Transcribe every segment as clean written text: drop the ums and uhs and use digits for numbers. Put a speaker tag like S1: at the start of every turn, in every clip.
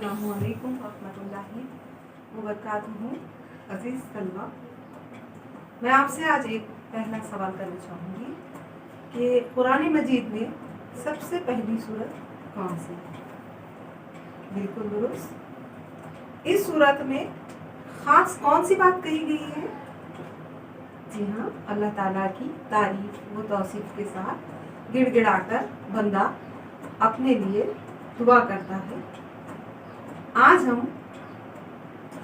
S1: अस्सलामु अलैकुम वरहमतुल्लाहि वबरकातुहू। अज़ीज़ तलबा, मैं आपसे आज एक पहला सवाल करना चाहूँगी कि कुरान मजीद में सबसे पहली सूरत कौन सी है? बिल्कुल दुरुस्त। इस सूरत में ख़ास कौन सी बात कही गई है? जी हाँ, अल्लाह ताला की तारीफ व तौसीफ के साथ गिड़गिड़ाकर बंदा अपने लिए दुआ करता है। आज हम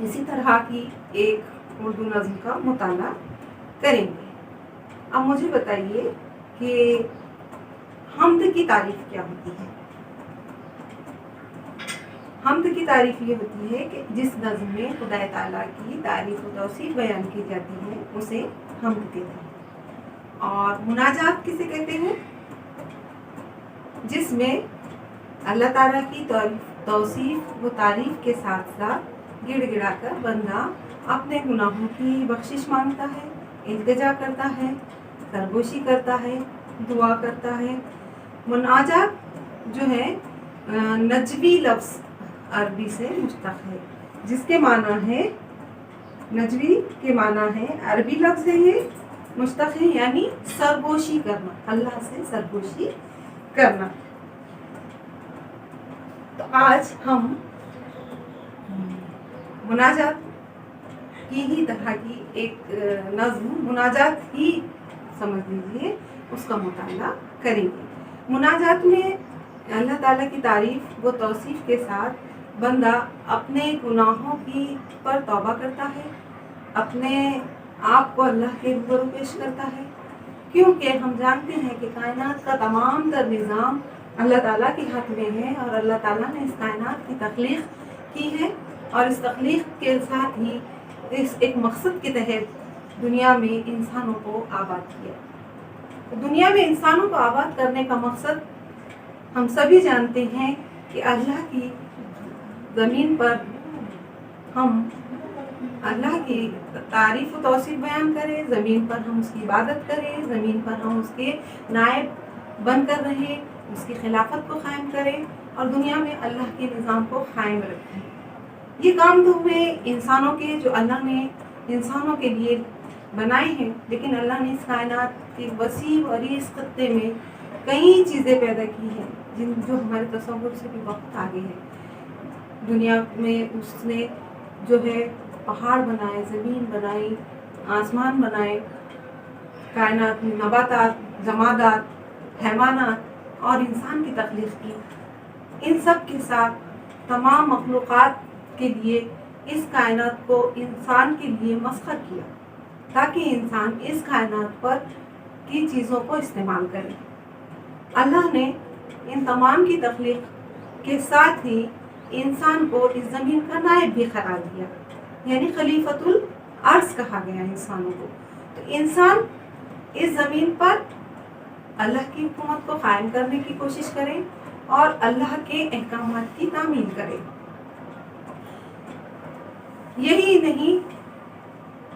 S1: इसी तरह की एक उर्दू नज़्म का मुताला करेंगे। अब मुझे बताइए कि हम्द की तारीफ क्या होती है? हम्द की तारीफ ये होती है कि जिस नज़्म में खुदा ताला की तारीफ व तौसीफ बयान की जाती है उसे हम्द कहते हैं। और मुनाजात किसे कहते हैं? जिसमें अल्लाह ताला की तौसीफ व तारीफ के साथ साथ गिड़गिड़ाकर बंदा अपने गुनाहों की बख्शिश मांगता है, इल्तिजा करता है, सरगोशी करता है, दुआ करता है। मुनाजात जो है नजवी लफ्ज़ अरबी से मुश्तक़ है, जिसके माना है नजवी के माना है अरबी लफ्ज़ है, ये मुश्तक़ है यानी सरगोशी करना, अल्लाह से सरगोशी करना। तो आज हम मुनाजात की ही तरह की एक नज़्म, मुनाजात ही समझ लीजिए, उसका मुताला करेंगे। मुनाजात में अल्लाह ताला की तारीफ व तौसीफ के साथ बंदा अपने गुनाहों की पर तौबा करता है, अपने आप को अल्लाह के रूबरू पेश करता है, क्योंकि हम जानते हैं कि कायनात का तमाम तर निज़ाम अल्लाह ताला के हाथ में है और अल्लाह ताला ने इस कायनात की तख्लीक की है और इस तख्लीक के साथ ही इस एक मकसद के तहत दुनिया में इंसानों को आबाद किया। तो दुनिया में इंसानों को आबाद करने का मकसद हम सभी जानते हैं कि अल्लाह की ज़मीन पर हम अल्लाह की तारीफ़ व तौसीफ बयान करें, ज़मीन पर हम उसकी इबादत करें, ज़मीन पर हम उसके नायब बन कर रहें, उसकी खिलाफत को कायम करें और दुनिया में अल्लाह के निज़ाम को कायम रखें। ये काम तो हुए इंसानों के, जो अल्लाह ने इंसानों के लिए बनाए हैं, लेकिन अल्लाह ने इस कायनात के वसी और इस खत्ते में कई चीज़ें पैदा की हैं जो हमारे तसव्वुर से भी बहुत आगे है। दुनिया में उसने जो है पहाड़ बनाए, ज़मीन बनाई, आसमान बनाए, कायनात में नबातात, जमादात, हैवानात और इंसान की तख्लीक की। इन सब के साथ तमाम मखलूक़ात के लिए इस कायनात को इंसान के लिए मस्खर किया ताकि इंसान इस कायनात पर की चीज़ों को इस्तेमाल करे। अल्लाह ने इन तमाम की तख्लीक के साथ ही इंसान को इस ज़मीन का नायब भी करार दिया, यानी खलीफतुल अर्ज़ कहा गया इंसानों को। तो इंसान इस ज़मीन पर अल्लाह की हुकूमत को कायम करने की कोशिश करें और अल्लाह के अहकामात की तामील करें। यही नहीं,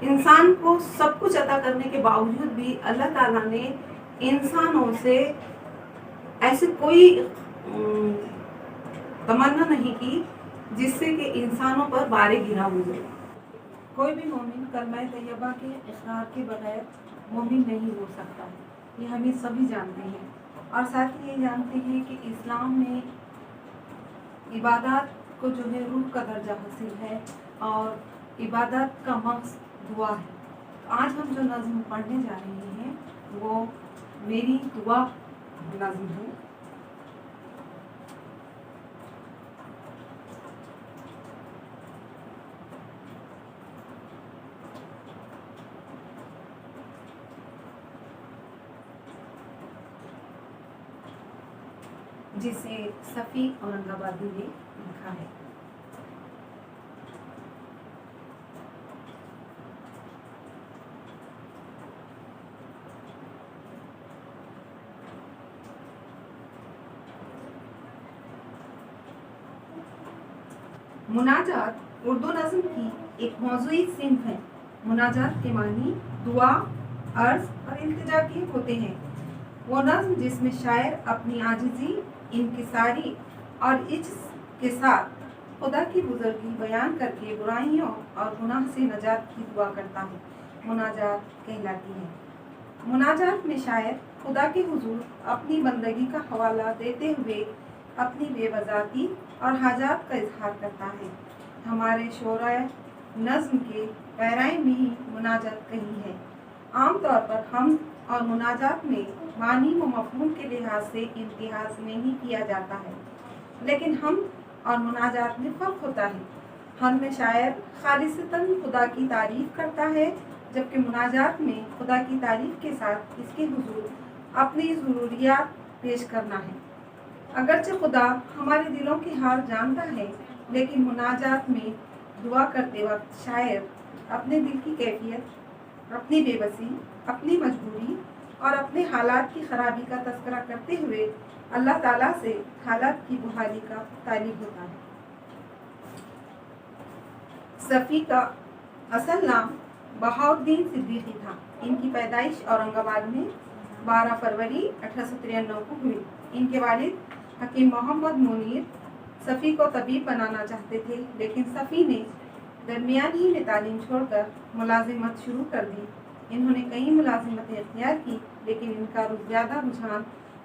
S1: इंसान को सब कुछ अता करने के बावजूद भी अल्लाह ताला ने इंसानों से ऐसे कोई तमन्ना नहीं की जिससे कि इंसानों पर बारे गिरा हुए। कोई भी मोमिन कलमा तैयबा के इक़रार के बगैर मोमिन नहीं हो सकता, ये हम सभी जानते हैं। और साथ ही ये जानते हैं कि इस्लाम में इबादत को जो है रूह का दर्जा हासिल है और इबादत का मक़सद दुआ है। तो आज हम जो नज़्म पढ़ने जा रहे हैं वो मेरी दुआ नज़्म है। जिसे सफ़ी औरंगाबादी ने लिखा है। मुनाजात उर्दू नज़्म की एक मौज़ूई सिन्फ़ है। मुनाजात के मानी दुआ, अर्ज़ और इल्तिजा के होते हैं। वो नज़्म जिसमें शायर अपनी आजिज़ी, इंकिसारी और इज्ज़ के साथ خدا کی بزرگی بیان کر کے برائیوں اور گناہ سے نجات کی دعا کرتا ہے، مناجات کہلاتی ہے۔ مناجات میں شاعر خدا کے حضور اپنی بندگی کا حوالہ دیتے ہوئے اپنی بے وضاحتی اور حاجات کا اظہار کرتا ہے۔ ہمارے شعراء نظم کے پیرائے میں ہی مناجات کہی ہے۔ عام طور پر ہم اور مناجات میں معنی و مفہوم کے لحاظ سے امتیاز نہیں کیا جاتا ہے، لیکن ہم اور مناجات میں فرق ہوتا ہے۔ ہم میں شاعر خالصتاً خدا کی تعریف کرتا ہے، جبکہ مناجات میں خدا کی تعریف کے ساتھ اس کے حضور اپنی ضروریات پیش کرنا ہے۔ اگرچہ خدا ہمارے دلوں کی حال جانتا ہے، لیکن مناجات میں دعا کرتے وقت شاعر اپنے دل کی کیفیت، اپنی بے بسی، اپنی مجبوری اور اپنے حالات کی خرابی کا تذکرہ کرتے ہوئے اللہ تعالیٰ سے حالات کی بحالی کا طالب ہوتا ہے۔ صفی کا اصل نام بہاؤالدین صدیقی تھا۔ ان کی پیدائش اورنگ آباد میں 12 فروری 1893 کو ہوئی۔ ان کے والد حکیم محمد منیر صفی کو طبیب بنانا چاہتے تھے، لیکن صفی نے درمیان ہی میں تعلیم چھوڑ کر ملازمت شروع کر دی۔ انہوں نے کئی ملازمتیں اختیار کی، لیکن ان کا زیادہ رجحان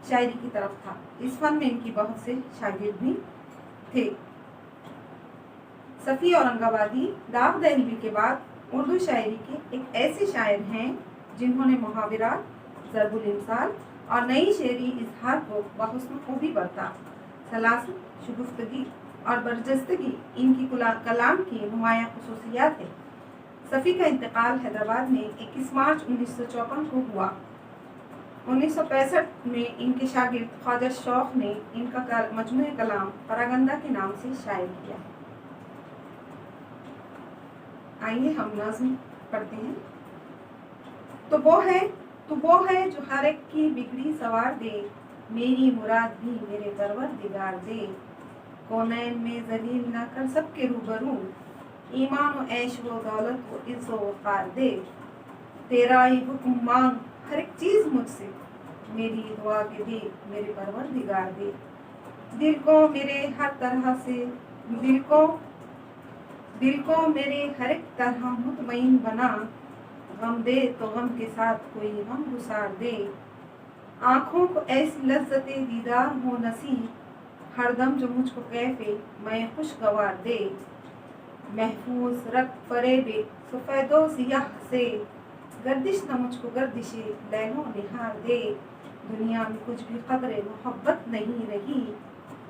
S1: شاعری کی طرف تھا۔ اس فن میں ان کی بہت سے شاگرد بھی تھے۔ صفی اورنگ آبادی داغ دہلوی کے بعد اردو شاعری کے ایک ایسے شاعر ہیں جنہوں نے محاورات، ضرب الامثال اور نئی شعری اظہار کو بحسن خوبی برتا۔ سلاسل، شگفتگی اور برجستگی ان کی کلام کی نمایاں خصوصیات ہیں۔ صفی کا انتقال حیدرآباد میں 21 مارچ 1954 کو ہوا۔ 1965 میں ان کے شاگرد خواجہ شوق نے ان کا مجموعہ کلام پراگندہ کے نام سے شائع کیا ہے۔ آئیے ہم نظم پڑھتے ہیں۔ تو وہ ہے جو ہر ایک کی بگڑی سوار دے، میری مراد بھی میرے پروردگار دے۔ کونین میں ذلیل نہ کر سب کے روبرو، ایمان و عیش و دولت و عز و وقار دے۔ تیرا ہی حکم مانگ ہر ایک چیز مجھ سے، میری دعا کے دے میرے پروردگار دے۔ دل کو میرے ہر ایک طرح مطمئن بنا، غم دے تو غم کے ساتھ کوئی غم گسار دے۔ آنکھوں کو ایسی لذت دیدار ہو نصیب، ہر دم جو مجھ کو کیف میں خوشگوار دے۔ محفوظ رکھ فریب سفید و سیاہ سے، گردش نہ مجھ کو گردش لیل و نہار دے۔ دنیا میں کچھ بھی قدر محبت نہیں رہی،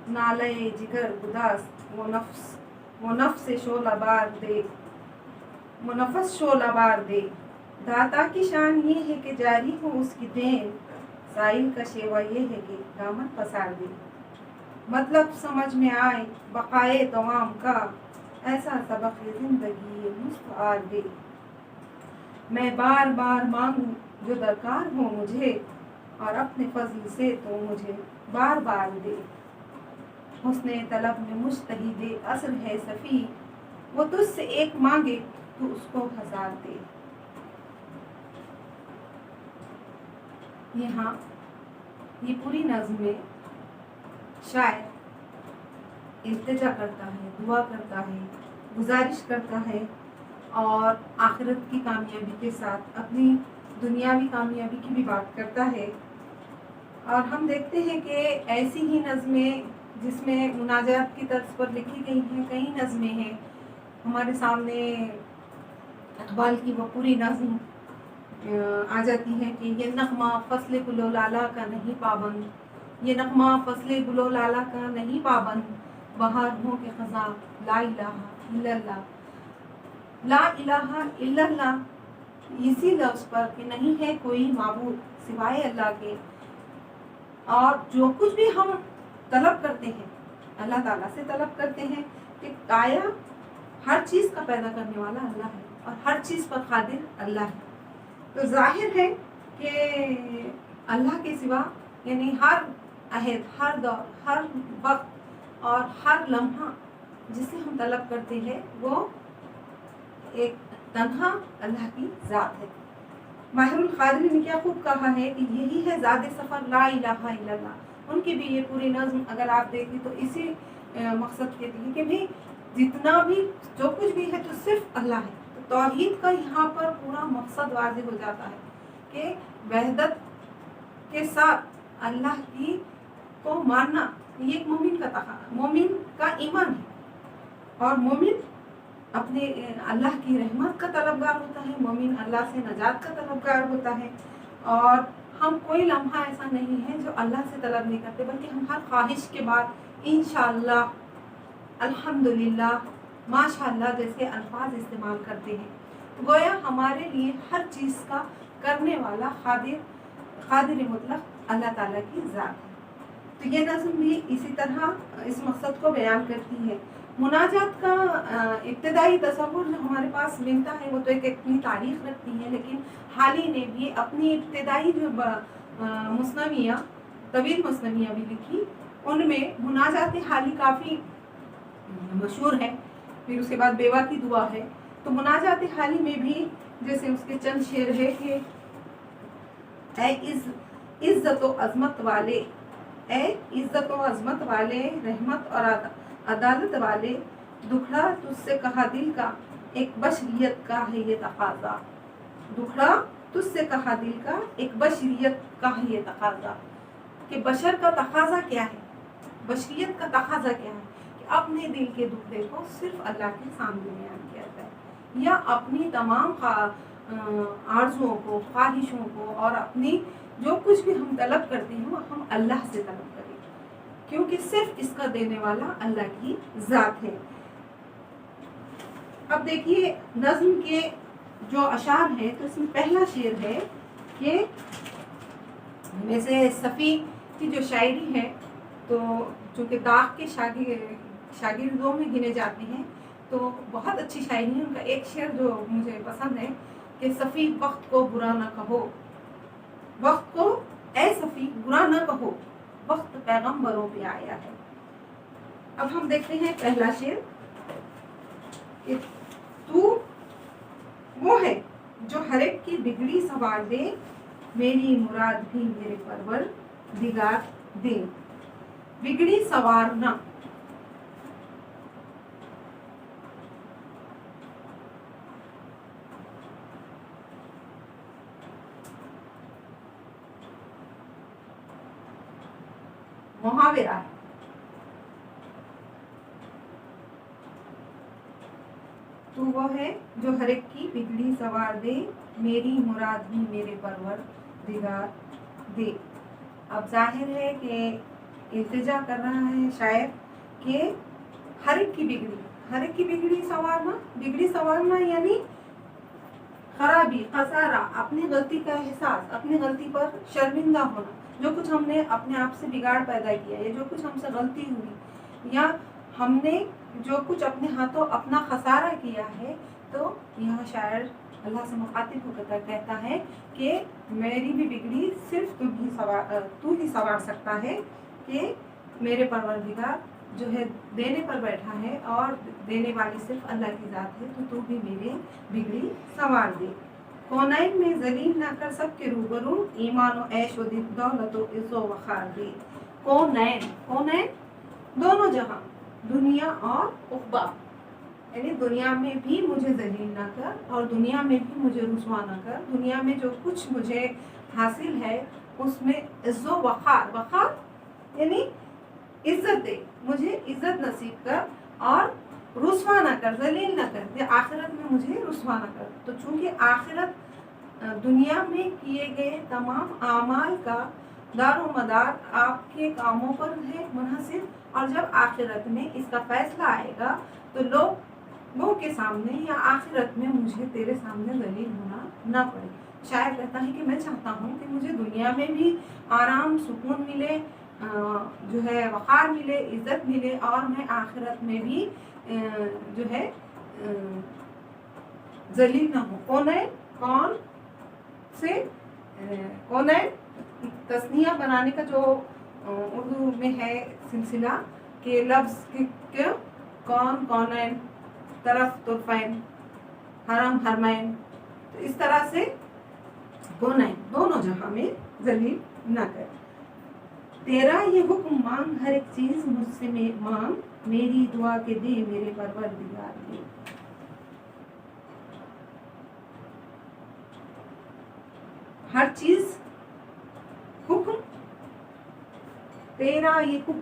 S1: نالے جگر گداز وہ نفس شعلہ بار دے۔ داتا کی شان یہ ہے کہ جاری ہو اس کی دین، سائل کا شیوا یہ ہے کہ دامن پسار دے۔ مطلب سمجھ میں آئے بقائے دوام کا، ایسا سبق زندگی مستعار دے۔ میں بار بار مانگوں جو درکار ہو مجھے، اور اپنے فضل سے تو مجھے بار بار دے۔ حسن طلب میں مجتہد عصر ہے صفی، وہ تجھ سے ایک مانگے تو اس کو 1000 دے۔ یہاں یہ پوری نظم میں شاعر التجا کرتا ہے، دعا کرتا ہے، گزارش کرتا ہے، اور آخرت کی کامیابی کے ساتھ اپنی دنیاوی کامیابی کی بھی بات کرتا ہے۔ اور ہم دیکھتے ہیں کہ ایسی ہی نظمیں جس میں مناجات کی طرز پر لکھی گئی ہیں، کئی نظمیں ہیں ہمارے سامنے۔ اقبال کی وہ پوری نظم آ جاتی ہے کہ یہ نغمہ فصل گل و لالا کا نہیں پابند، یہ نغمہ فصل گل و لالا کا نہیں پابند، بہار ہو کے خزاں لا الہ الا اللہ۔ لا الہ الا اللہ اسی لفظ پر کہ نہیں ہے کوئی معبود سوائے اللہ کے، اور جو کچھ بھی ہم طلب کرتے ہیں اللہ تعالیٰ سے طلب کرتے ہیں کہ آیا ہر چیز کا پیدا کرنے والا اللہ ہے اور ہر چیز پر قادر اللہ ہے۔ تو ظاہر ہے کہ اللہ کے سوا یعنی ہر عہد، ہر دور، ہر وقت اور ہر لمحہ جسے ہم طلب کرتے ہیں وہ ایک تنہا اللہ کی ذات ہے۔ ماہر القادری نے کیا خوب کہا ہے کہ یہی ہے زاد سفر لا الہ الا اللہ۔ ان کی بھی یہ پوری نظم اگر آپ دیکھیں تو اسی مقصد کے لیے کہ بھی जितना भी जो कुछ भी है तो सिर्फ अल्लाह है। तो तौहीद का यहाँ पर पूरा मकसद वाज़ेह हो जाता है कि वहदत के साथ अल्लाह की को मानना, ये एक मोमिन का ईमान है। और मोमिन अपने अल्लाह की रहमत का तलबगार होता है, मोमिन अल्लाह से नजात का तलबगार होता है। और हम कोई लम्हा ऐसा नहीं है जो अल्लाह से तलब नहीं करते, बल्कि हम हर ख्वाहिश के बाद इंशाअल्लाह, अल्हम्दुलिल्लाह, माशाअल्लाह जैसे अल्फाज इस्तेमाल करते हैं। तो गोया हमारे लिए हर चीज़ का करने वाला क़ादिर मुतलक अल्लाह ताला की ज़ात है। तो ये नज़्म भी इसी तरह इस मकसद को बयान करती है। मुनाजात का इब्तदाई तसव्वुर जो हमारे पास मिलता है वो तो एक अपनी तारीख रखती है, लेकिन हाली ने भी अपनी इब्तदाई जो मुस्नवियाँ, तवील मुस्नवियाँ भी लिखी, उनमें मुनाजात हाली काफ़ी मशहूर है। फिर उसके बाद बेवा की दुआ है। तो मुनाजात हाली में भी जैसे उसके चंद शेर है कि ऐ इज़्ज़त व अज़मत वाले, ऐ इज़्ज़त व अज़मत वाले, रहमत और अदालत वाले, दुखड़ा तुझसे कहा दिल का, एक बशरियत का है ये तकाजा। दुखड़ा तुझसे कहा दिल का, एक बशरियत का है ये तकाजा। कि बशर का तकाजा क्या है, बशरियत का तकाजा क्या है कि अपने दिल के दुखड़े को सिर्फ अल्लाह के सामने बयान किया जाए, या अपनी तमाम आरज़ुओं को, ख्वाहिशों को और अपनी जो कुछ भी हम तलब करते हैं वो हम अल्लाह से तलब करें, क्योंकि सिर्फ इसका देने वाला अल्लाह की ज़ात है। अब देखिए नज़्म के जो अशार हैं, तो इसमें पहला शेर है कि वैसे सफ़ी की जो शायरी है, तो चूँकि दाग के शागिर्दों में गिने जाते हैं, तो बहुत अच्छी शायरी है। उनका एक शेर जो मुझे पसंद है कि सफ़ी वक्त को बुरा न कहो, वक्त को ऐ सफ़ी बुरा न कहो, वक्त पैगंबरों पे आया है। अब हम देखते हैं पहला शेर कि तू वो है जो हर एक की बिगड़ी सवार दे, मेरी मुराद भी मेरे परवर दिगार दे। बिगड़ी सवारना, मुहावरा है। तू वो है जो हर एक की बिगड़ी सवार दे, मेरी मुराद भी मेरे परवर दिगार दे। अब जाहिर है कि इल्तिजा कर रहा है शायर कि हर एक की बिगड़ी संवारना, बिगड़ी संवारना यानी खराबी, खसारा, अपनी गलती का एहसास, अपनी गलती पर शर्मिंदा होना, जो कुछ हमने अपने आप से बिगाड़ पैदा किया या जो कुछ हमसे गलती हुई या हमने जो कुछ अपने हाथों अपना खसारा किया है, तो यह शायर अल्लाह से मुखातिब होकर कहता है कि मेरी भी बिगड़ी सिर्फ तू ही संवार सकता है, कि मेरे परवरदिगार जो है देने पर बैठा है और देने वाली सिर्फ अल्लाह की ज़ात है, तो तू भी मेरे बिगड़ी संवार दे। कौनैन में जलील ना कर सबके रूबरू, ईमान व ऐश व दौलत व इज़्ज़ो वक़ार दे। कौनैन दोनों जहां, दुनिया और उक़बा, यानी दुनिया में भी मुझे जलील ना कर और दुनिया में भी मुझे रुसवा ना कर। दुनिया में जो कुछ मुझे हासिल है उसमें इज़्ज़ो वक़ार, वक़ार यानी इज्जत दे, मुझे इज्जत नसीब कर और रुसवा ना कर, जलील ना कर, आखिरत में मुझे रुसवा ना कर। तो चूंकि आखिरत दुनिया में किए गए तमाम आमाल का दारो मदार आपके कामों पर है मुनहसिर, और जब आखिरत में इसका फैसला आएगा तो लोगों के सामने या आखिरत में मुझे तेरे सामने जलील होना ना पड़े। शायर कहता है कि मैं चाहता हूँ कि मुझे दुनिया में भी आराम सुकून मिले, जो है वक़ार मिले, इज़्ज़त मिले, और मैं आखिरत में भी जो है जलील ना हो। कौन से कौनैन तस्निया बनाने का जो उर्दू में है सिलसिला के लफ्ज़ के कौन, कौनैन, तरफ, तुरफ़ैन, हरम, हरमैन, तो इस तरह से कौनैन दोनों जहां में जलील ना कर। तेरा ये हुक्म मांग हर एक चीज़ मुझसे में मांग, मेरी दुआ के दे मेरे परवरदिगार दे। हर चीज हुक्म तेरा, ये हुक्म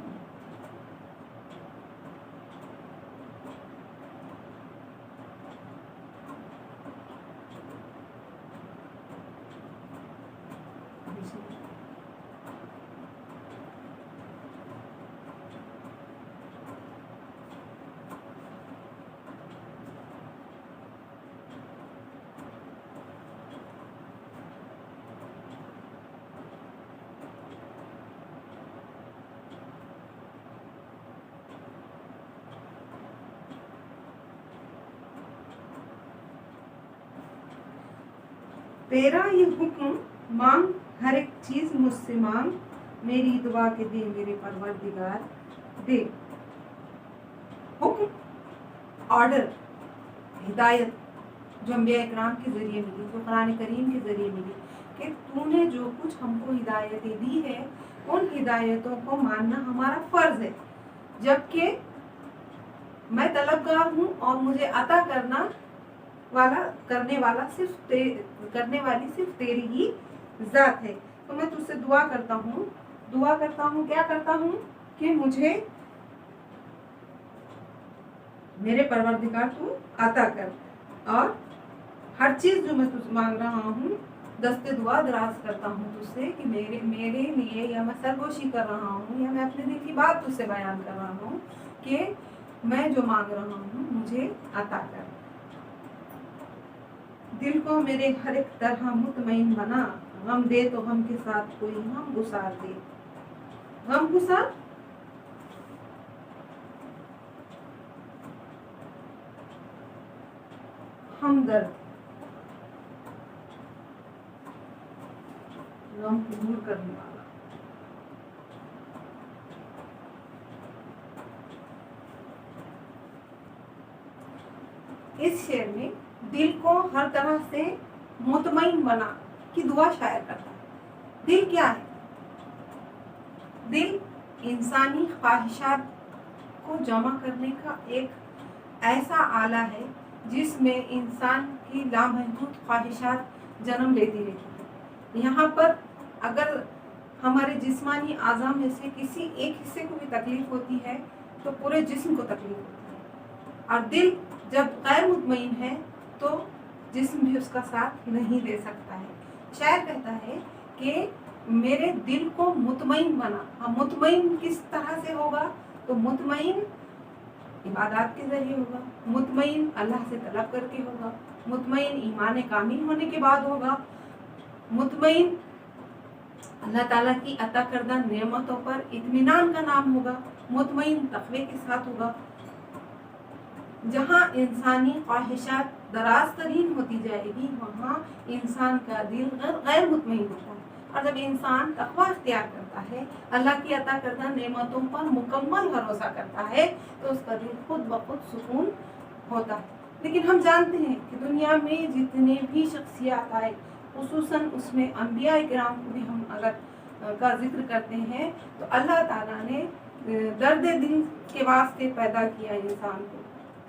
S1: तेरा ये हुक्म, मांग हर एक चीज मुझसे मांग, मेरी दुआ के दे मेरे परवरदिगार दे। हुक्म, ऑर्डर, हिदायत जो अंबिया इकराम के जरिए मिली, जो कुरान करीम के जरिए मिली, कि तूने जो कुछ हमको हिदायतें दी है उन हिदायतों को मानना हमारा फर्ज है, जबकि मैं तलबगार हूँ और मुझे अता करने वाली सिर्फ तेरी ही जात है। तो मैं तुझसे दुआ करता हूँ क्या करता हूँ कि मुझे मेरे परवरदिगार तू अता कर, और हर चीज जो मैं तुझसे मांग रहा हूँ दस्ते दुआ दराज करता हूँ तुझसे कि मेरे लिए, या मैं सरगोशी कर रहा हूँ या मैं अपने दिल की बात तुझसे बयान कर रहा हूँ कि मैं जो मांग रहा हूँ मुझे अता कर। दिल को मेरे हर एक तरह मुतमईन बना, गम दे तो गम के साथ कोई हम गुसार दे। गम गुसार, हमदर्द, गम को दूर करने वाला। इस शेर में दिल को हर तरह से मुतमईन बना की दुआ शायर करता है। दिल क्या है? दिल इंसानी ख्वाहिशात को जमा करने का एक ऐसा आला है जिसमें इंसान की लामहदूद ख्वाहिशात जन्म लेती रहती है। यहाँ पर अगर हमारे जिस्मानी आज़ा में से किसी एक हिस्से को भी तकलीफ होती है तो पूरे जिस्म को तकलीफ होती है, और दिल जब गैर मुतमईन है तो जिस्म भी उसका साथ नहीं दे सकता है। शायर कहता है कि मेरे दिल को मुतमईन बना। हाँ, मुतमईन किस तरह से होगा? तो मुतमईन इबादत के जरिए होगा, मुतमईन अल्लाह से तलब करके होगा, मुतमईन ईमान कामिल होने के बाद होगा, मुतमईन अल्लाह ताला की अता करदा नेमतों पर इत्मीनान का नाम होगा, मुतमईन तक़वे के साथ होगा। जहाँ इंसानी ख्वाहिशात दराज तरीन होती जाएगी वहाँ इंसान का दिल गैर मुतमईन होता है, और जब इंसान तक़वा इख्तियार करता है, अल्लाह की अता करदा नेमतों पर मुकम्मल भरोसा करता है, तो उसका दिल खुद ब खुद सुकून होता है। लेकिन हम जानते हैं कि दुनिया में जितने भी शख्सियात आए, खुसूसन उसमें अंबिया इकराम को भी हम अगर का जिक्र करते हैं तो अल्लाह ताला ने दर्द दिल के वास्ते पैदा किया इंसान को,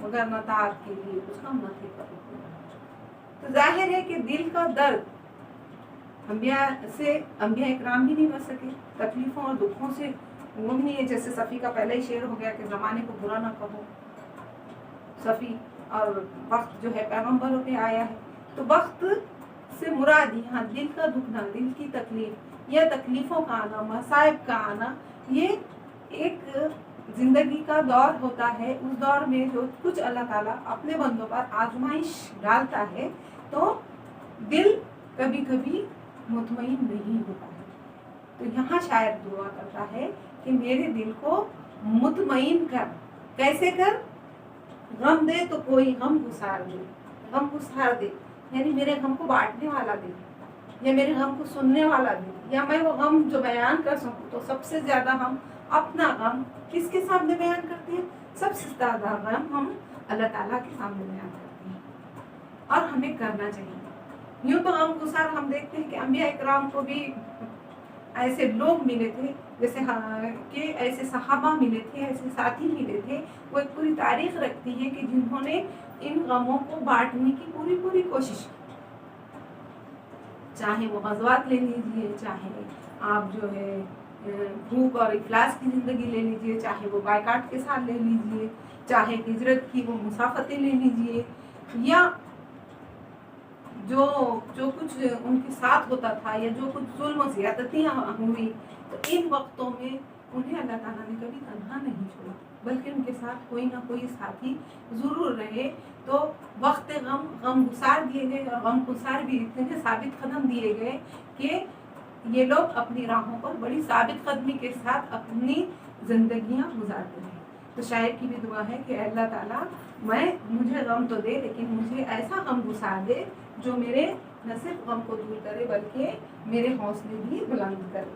S1: मगर नतात के लिए उसका मथे पर। तो जाहिर है कि दिल का दर्द अंबिया इकराम भी नहीं बच सके, तकलीफों और दुखों से वो भी नहीं है। जैसे सफ़ी का पहला ही शेर हो गया कि ज़माने को बुरा ना कहो, सफ़ी और वक्त जो है पैगम्बरों पे आया है। तो वक्त से मुराद यहाँ दिल का दुखना, दिल की तकलीफ या तकलीफों का आना, मसाइब का आना, ये एक जिंदगी का दौर होता है। उस दौर में जो कुछ अल्लाह ताला अपने बंदों पर आजमाइश डालता है तो दिल कभी कभी मुतमईन नहीं होता है। तो यहाँ शायर दुआ करता है कि मेरे दिल को मुतमईन कर। कैसे कर? गम दे तो कोई गम गुसार दे, गम गुसार दे यानी मेरे गम को बांटने वाला दे, या मेरे गम को सुनने वाला दे, या मैं वो गम जो बयान कर सकूं। तो सबसे ज्यादा हम अपना गम किसके सामने बयान करते हैं? सबसे ज्यादा गम हम अल्लाह ताला के सामने बयान करते हैं, और हमें करना चाहिए। यूँ तो गम गुसार हम देखते हैं कि अंबिया इकराम को भी ایسے لوگ ملے تھے جیسے کہ ایسے صحابہ ملے تھے، ایسے ساتھی ملے تھے، وہ ایک پوری تاریخ رکھتی ہے کہ جنہوں نے ان غموں کو بانٹنے کی پوری کوشش کی، چاہے وہ غزوات لے لیجیے، چاہے آپ جو ہے بھوک اور افلاس کی زندگی لے لیجیے، چاہے وہ بائیکاٹ کے ساتھ لے لیجیے، چاہے ہجرت کی وہ مسافتیں لے لیجیے، یا جو کچھ ان کے ساتھ ہوتا تھا، یا جو کچھ ظلم و زیادتیاں ہوئی، تو ان وقتوں میں انہیں اللہ تعالیٰ نے کبھی تنہا نہیں چھوڑا، بلکہ ان کے ساتھ کوئی نہ کوئی ساتھی ضرور رہے۔ تو وقت غم گسار دیے گئے، اور غم گسار بھی اتنے ثابت قدم دیے گئے کہ یہ لوگ اپنی راہوں پر بڑی ثابت قدمی کے ساتھ اپنی زندگیاں گزارتے ہیں۔ تو شاعر کی بھی دعا ہے کہ اللہ تعالیٰ مجھے غم تو دے، لیکن مجھے ایسا غم گسار دے جو میرے نہ صرف غم کو دور کرے بلکہ میرے حوصلے بھی بلند کرے۔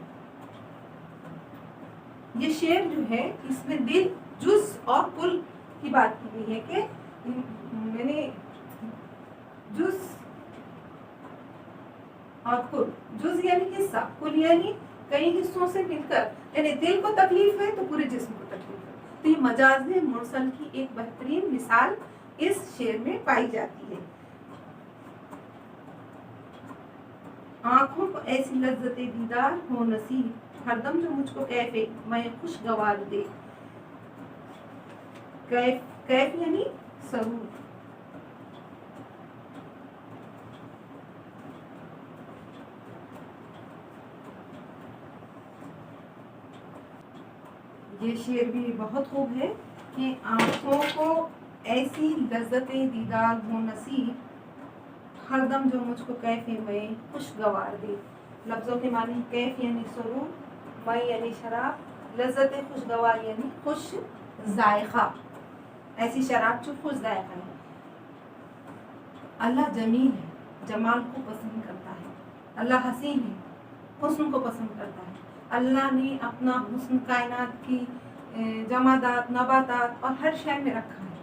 S1: یہ شعر جو ہے اس میں دل، جز اور کل کی بات کی گئی ہے کہ میں نے جز اور کل، جز یعنی حصہ، کل یعنی کئی حصوں سے مل کر، یعنی دل کو تکلیف ہے تو پورے جسم کو تکلیف ہے۔ تو یہ مجاز مرسل کی ایک بہترین مثال اس شعر میں پائی جاتی ہے۔ آنکھوں کو ایسی لذت دیدار ہو نصیب، ہر دم جو مجھ کو کیف میں خوشگوار دے۔ کیف یعنی سرور۔ یہ شعر بھی بہت خوب ہے کہ آنکھوں کو ایسی لذت دیدار ہو نصیب، ہر دم جو مجھ کو کیف میں خوشگوار دے۔ لفظوں کے معنی کیف یعنی سرور، میں یعنی شراب، لذت خوشگوار یعنی خوش ذائقہ، ایسی شراب جو خوش ذائقہ ہے۔ اللہ جمیل ہے، جمال کو پسند کرتا ہے۔ اللہ حسین ہے، حسن کو پسند کرتا ہے۔ اللہ نے اپنا حسن کائنات کی جمادات، نباتات اور ہر شے میں رکھا ہے۔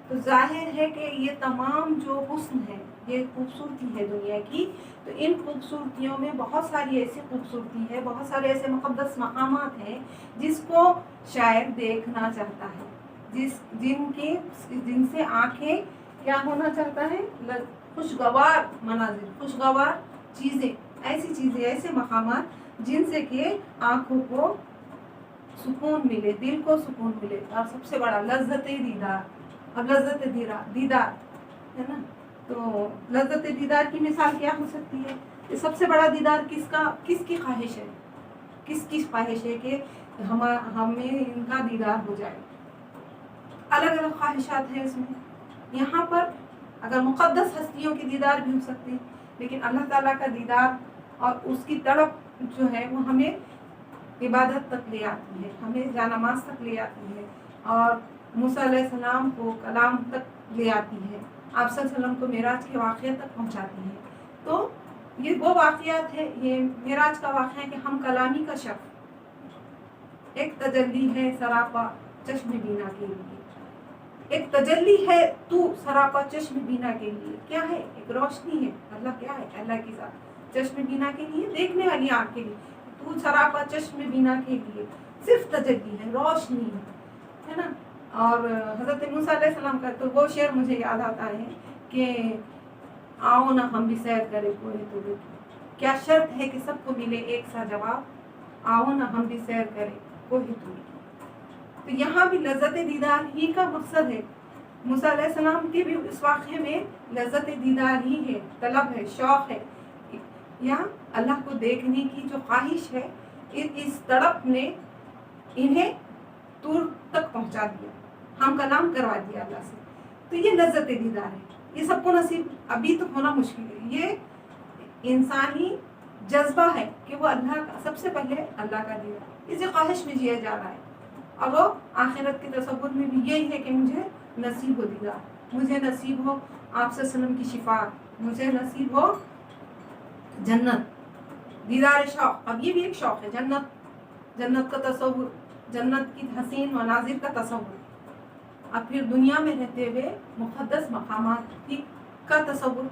S1: تو ظاہر ہے کہ یہ تمام جو حسن ہے، یہ خوبصورتی ہے دنیا کی، تو ان خوبصورتیوں میں بہت ساری ایسی خوبصورتی ہے، بہت سارے ایسے مقدس مقامات ہیں جس کو شاعر دیکھنا چاہتا ہے، جن سے آنکھیں کیا ہونا چاہتا ہے، خوشگوار مناظر، خوشگوار چیزیں، ایسے مقامات جن سے کہ آنکھوں کو سکون ملے، دل کو سکون ملے، اور سب سے بڑا لذت دیدار۔ اب لذت دیدار ہے نا، تو لذت دیدار کی مثال کیا ہو سکتی ہے؟ یہ سب سے بڑا دیدار کس کی خواہش ہے؟ کس کی خواہش ہے کہ ہمیں ان کا دیدار ہو جائے؟ الگ الگ خواہشات ہیں اس میں۔ یہاں پر اگر مقدس ہستیوں کی دیدار بھی ہو سکتی ہے، لیکن اللہ تعالیٰ کا دیدار اور اس کی تڑپ جو ہے وہ ہمیں عبادت تک لے آتی ہے، ہمیں جانماز تک لے آتی ہے، اور موسیٰ علیہ السلام کو کلام تک لے آتی ہے، آپ صلی اللہ علیہ وسلم کو معراج کے واقعے تک پہنچاتی ہے۔ تو یہ وہ واقعات ہے، یہ معراج کا واقعہ ہے کہ ہم کلامی کا شف ایک تجلی ہے سراپا چشم بینا کے لیے، ایک تجلی ہے تو سراپا چشم بینا کے لیے، کیا ہے؟ ایک روشنی ہے۔ اللہ کیا ہے؟ اللہ کی ذات، چشم بینا کے لیے، دیکھنے والی آنکھ کے لیے، تو سراپا چشم بینا کے لیے صرف تجلی ہے، روشنی ہے نا۔ اور حضرت موسیٰ علیہ السلام کا تو وہ شعر مجھے یاد آتا ہے کہ آؤ نہ ہم بھی سیر کرے کوئی تو کیا شرط ہے کہ سب کو ملے ایک سا جواب، آؤ نہ ہم بھی سیر کرے کوئی تو یہاں بھی لذت دیدار ہی کا مقصد ہے۔ موسیٰ علیہ السلام کے بھی اس واقعے میں لذت دیدار ہی ہے، طلب ہے، شوق ہے، یا اللہ کو دیکھنے کی جو خواہش ہے، اس تڑپ نے انہیں دور تک پہنچا دیا، ہم کلام کروا دیا اللہ سے۔ تو یہ لذت دیدار ہے، یہ سب کو نصیب ابھی تو ہونا مشکل ہے۔ یہ انسانی جذبہ ہے کہ وہ اللہ کا، سب سے پہلے اللہ کا دیدار، اسی خواہش میں جیا جا رہا ہے، اور وہ آخرت کے تصور میں بھی یہی ہے کہ مجھے نصیب ہو دیدار، مجھے نصیب ہو آپ صلی اللہ علیہ وسلم کی شفاعت، مجھے نصیب ہو جنت، دیدار شوق۔ اب یہ بھی ایک شوق ہے، جنت کا تصور، جنت کی حسین مناظر کا تصور، اب پھر دنیا میں رہتے ہوئے مقدس مقامات کا تصور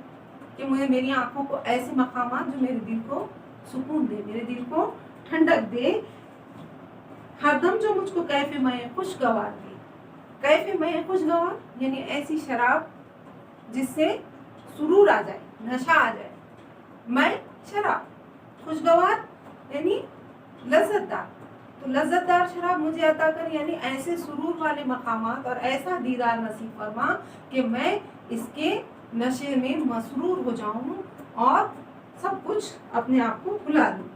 S1: کہ مجھے میری آنکھوں کو ایسے مقامات جو میرے دل کو سکون دے، میرے دل کو ٹھنڈک دے، ہر دم جو مجھ کو کیف میں خوشگوار دے. کیف میں خوشگوار یعنی ایسی شراب جس سے سرور آ جائے، نشہ آ جائے. میں شراب، خوشگوار یعنی لذت دار. تو لذت دار شراب مجھے عطا کر، یعنی ایسے سرور والے مقامات اور ایسا دیدار نصیب فرما کہ میں اس کے نشے میں مسرور ہو جاؤں اور سب کچھ اپنے آپ کو بھلا دوں.